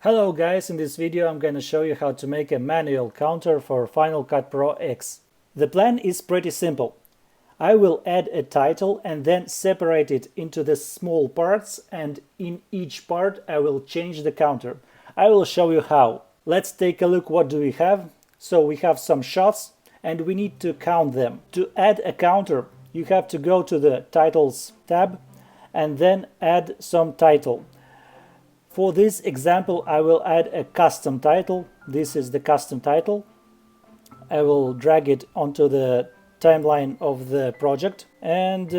Hello guys, in this video I'm gonna show you how to make a manual counter for Final Cut Pro X. The plan is pretty simple. I will add a title and then separate it into the small parts, and in each part I will change the counter. I will show you how. Let's take a look what do we have. So we have some shots and we need to count them. To add a counter you have to go to the Titles tab and then add some title. For this example, I will add a custom title. This is the custom title. I will drag it onto the timeline of the project and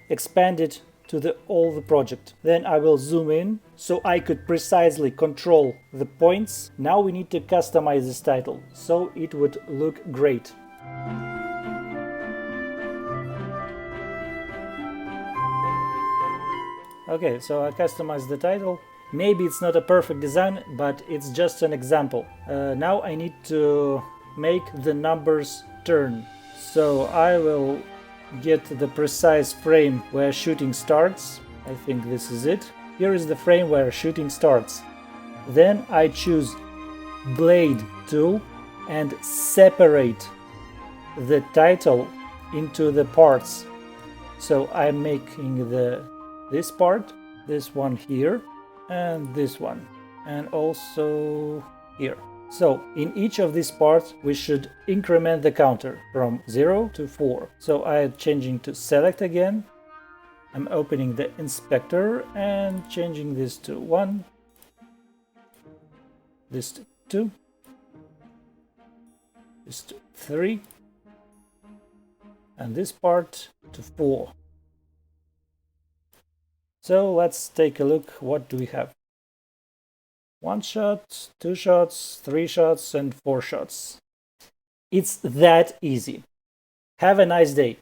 expand it to all the project. Then I will zoom in so I could precisely control the points. Now we need to customize this title so it would look great. Okay, so I customized the title. Maybe it's not a perfect design, but it's just an example. Now I need to make the numbers turn. So I will get the precise frame where shooting starts. I think this is it. Here is the frame where shooting starts. Then I choose Blade tool and separate the title into the parts. So I'm making this part, this one here, and this one, and also here. So in each of these parts we should increment the counter from 0 to 4. So I am changing to select again. I'm opening the inspector and changing this to 1, this to 2, this to 3, and this part to 4. So let's take a look. What do we have? 1 shot, 2 shots, 3 shots, and 4 shots. It's that easy. Have a nice day.